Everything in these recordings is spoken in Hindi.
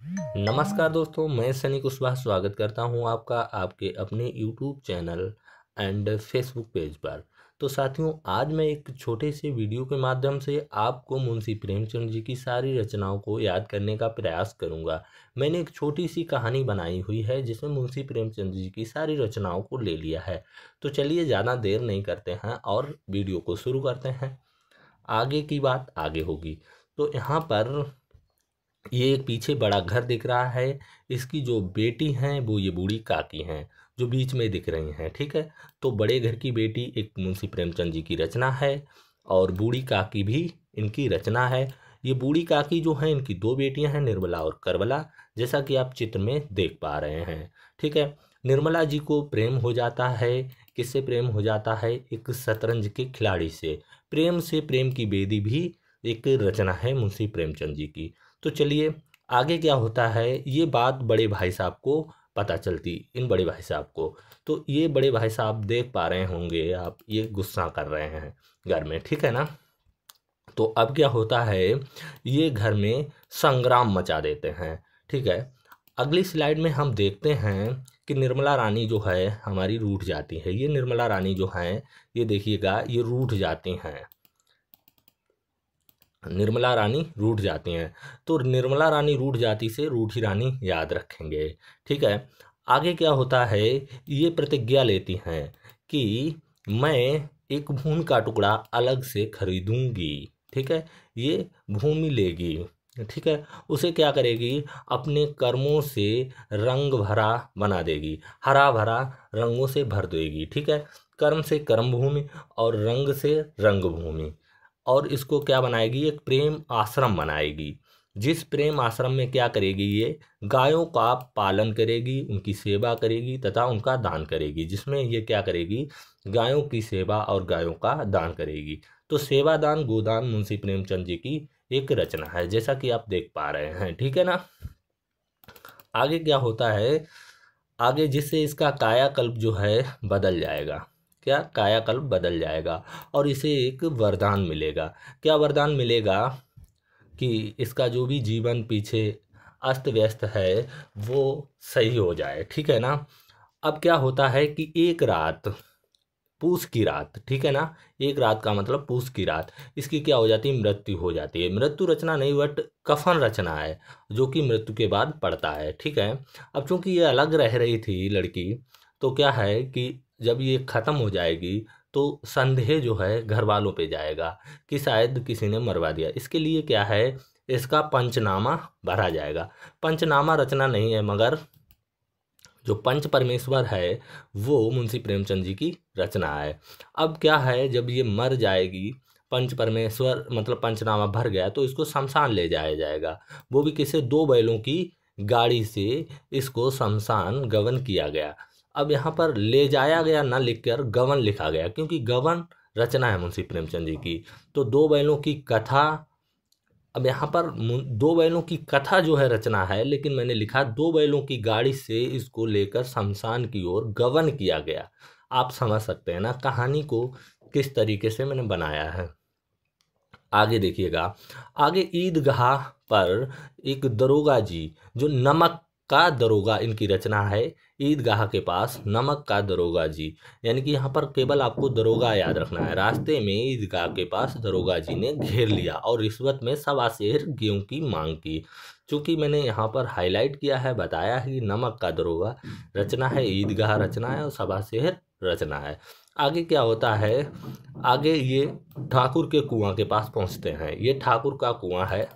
नमस्कार दोस्तों, मैं सनी कुशवाहा स्वागत करता हूं आपका आपके अपने YouTube channel and Facebook page पर। तो साथियों, आज मैं एक छोटे से वीडियो के माध्यम से आपको मुंशी प्रेमचंद जी की सारी रचनाओं को याद करने का प्रयास करूंगा। मैंने एक छोटी सी कहानी बनाई हुई है जिसमें मुंशी प्रेमचंद जी की सारी रचनाओं को ले लिया है। तो चलिए, ज़्यादा देर नहीं करते हैं और वीडियो को शुरू करते हैं। आगे की बात आगे होगी। तो यहाँ पर ये एक पीछे बड़ा घर दिख रहा है। इसकी जो बेटी हैं वो ये बूढ़ी काकी हैं जो बीच में दिख रही हैं, ठीक है। तो बड़े घर की बेटी एक मुंशी प्रेमचंद जी की रचना है और बूढ़ी काकी भी इनकी रचना है। ये बूढ़ी काकी जो हैं, इनकी दो बेटियां हैं, निर्मला और करबला, जैसा कि आप चित्र में देख पा रहे हैं, ठीक है। निर्मला जी को प्रेम हो जाता है। किससे प्रेम हो जाता है? एक शतरंज के खिलाड़ी से। प्रेम से प्रेम की बेदी भी एक रचना है मुंशी प्रेमचंद जी की। तो चलिए, आगे क्या होता है, ये बात बड़े भाई साहब को पता चलती, इन बड़े भाई साहब को। तो ये बड़े भाई साहब देख पा रहे होंगे आप, ये गुस्सा कर रहे हैं घर में, ठीक है ना। तो अब क्या होता है, ये घर में संग्राम मचा देते हैं, ठीक है। अगली स्लाइड में हम देखते हैं कि निर्मला रानी जो है हमारी रूठ जाती है। ये निर्मला रानी जो हैं, ये देखिएगा, ये रूठ जाती हैं। निर्मला रानी रूठ जाती हैं। तो निर्मला रानी रूठ जाती से रूठी रानी याद रखेंगे, ठीक है। आगे क्या होता है, ये प्रतिज्ञा लेती हैं कि मैं एक भूमि का टुकड़ा अलग से खरीदूंगी, ठीक है। ये भूमि लेगी, ठीक है। उसे क्या करेगी, अपने कर्मों से रंग भरा बना देगी, हरा भरा रंगों से भर देगी, ठीक है। कर्म से कर्म भूमि और रंग से रंग भूमि। और इसको क्या बनाएगी, एक प्रेम आश्रम बनाएगी। जिस प्रेम आश्रम में क्या करेगी, ये गायों का पालन करेगी, उनकी सेवा करेगी तथा उनका दान करेगी। जिसमें ये क्या करेगी, गायों की सेवा और गायों का दान करेगी। तो सेवा दान गोदान मुंशी प्रेमचंद जी की एक रचना है, जैसा कि आप देख पा रहे हैं, ठीक है ना। आगे क्या होता है, आगे जिससे इसका कायाकल्प जो है बदल जाएगा। क्या? कायाकल्प बदल जाएगा और इसे एक वरदान मिलेगा। क्या वरदान मिलेगा? कि इसका जो भी जीवन पीछे अस्त व्यस्त है वो सही हो जाए, ठीक है ना। अब क्या होता है कि एक रात, पूस की रात, ठीक है ना। एक रात का मतलब पूस की रात, इसकी क्या हो जाती है, मृत्यु हो जाती है। मृत्यु रचना नहीं बट कफन रचना है, जो कि मृत्यु के बाद पड़ता है, ठीक है। अब चूंकि ये अलग रह रही थी लड़की, तो क्या है कि जब ये खत्म हो जाएगी तो संदेह जो है घर वालों पे जाएगा कि शायद किसी ने मरवा दिया। इसके लिए क्या है, इसका पंचनामा भरा जाएगा। पंचनामा रचना नहीं है, मगर जो पंच परमेश्वर है वो मुंशी प्रेमचंद जी की रचना है। अब क्या है, जब ये मर जाएगी, पंच परमेश्वर मतलब पंचनामा भर गया, तो इसको शमशान ले जाया जाएगा। वो भी किसे, दो बैलों की गाड़ी से इसको शमशान गवन किया गया। अब यहाँ पर ले जाया गया ना लिखकर गवन लिखा गया, क्योंकि गवन रचना है मुंशी प्रेमचंद जी की। तो दो बैलों की कथा, अब यहाँ पर दो बैलों की कथा जो है रचना है, लेकिन मैंने लिखा दो बैलों की गाड़ी से इसको लेकर शमशान की ओर गवन किया गया। आप समझ सकते हैं ना कहानी को किस तरीके से मैंने बनाया है। आगे देखिएगा, आगे ईदगाह पर एक दरोगा जी, जो नमक का दरोगा, इनकी रचना है। ईदगाह के पास नमक का दरोगा जी, यानी कि यहाँ पर केवल आपको दरोगा याद रखना है। रास्ते में ईदगाह के पास दरोगा जी ने घेर लिया और रिश्वत में 1.25 सेर गेहूं की मांग की। चूंकि मैंने यहाँ पर हाईलाइट किया है, बताया है कि नमक का दरोगा रचना है, ईदगाह रचना है और 1.25 सेर रचना है। आगे क्या होता है, आगे ये ठाकुर के कुआं के पास पहुंचते हैं। ये ठाकुर का कुआं है,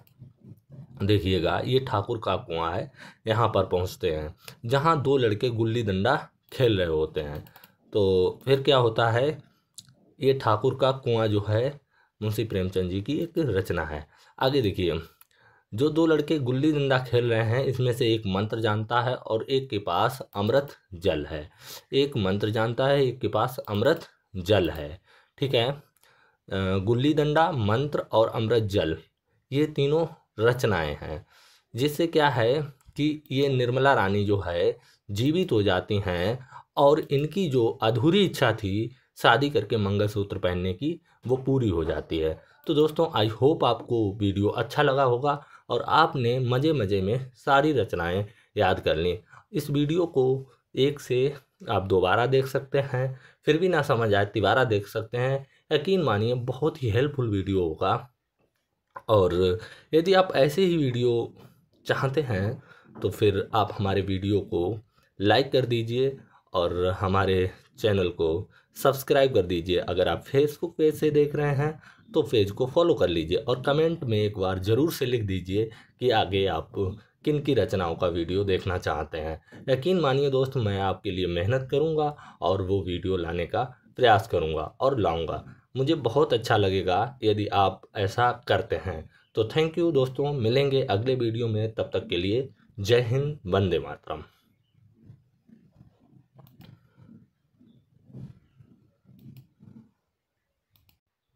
देखिएगा, ये ठाकुर का कुआं है। यहाँ पर पहुंचते हैं जहाँ दो लड़के गुल्ली डंडा खेल रहे होते हैं। तो फिर क्या होता है, ये ठाकुर का कुआं जो है मुंशी प्रेमचंद जी की एक रचना है। आगे देखिए, जो दो लड़के गुल्ली डंडा खेल रहे हैं, इसमें से एक मंत्र जानता है और एक के पास अमृत जल है। एक मंत्र जानता है, एक के पास अमृत जल है, ठीक है। गुल्ली डंडा, मंत्र और अमृत जल, ये तीनों रचनाएं हैं। जिससे क्या है कि ये निर्मला रानी जो है जीवित हो जाती हैं और इनकी जो अधूरी इच्छा थी शादी करके मंगलसूत्र पहनने की, वो पूरी हो जाती है। तो दोस्तों, आई होप आपको वीडियो अच्छा लगा होगा और आपने मज़े मज़े में सारी रचनाएं याद कर ली। इस वीडियो को एक से आप दोबारा देख सकते हैं, फिर भी ना समझ आए तिबारा देख सकते हैं। यकीन मानिए बहुत ही हेल्पफुल वीडियो होगा। और यदि आप ऐसे ही वीडियो चाहते हैं तो फिर आप हमारे वीडियो को लाइक कर दीजिए और हमारे चैनल को सब्सक्राइब कर दीजिए। अगर आप फेसबुक पेज से देख रहे हैं तो पेज को फॉलो कर लीजिए और कमेंट में एक बार ज़रूर से लिख दीजिए कि आगे आप किन की रचनाओं का वीडियो देखना चाहते हैं। यकीन मानिए दोस्त, मैं आपके लिए मेहनत करूंगा और वो वीडियो लाने का प्रयास करूंगा और लाऊंगा। मुझे बहुत अच्छा लगेगा यदि आप ऐसा करते हैं। तो थैंक यू दोस्तों, मिलेंगे अगले वीडियो में, तब तक के लिए जय हिंद, वंदे मातरम।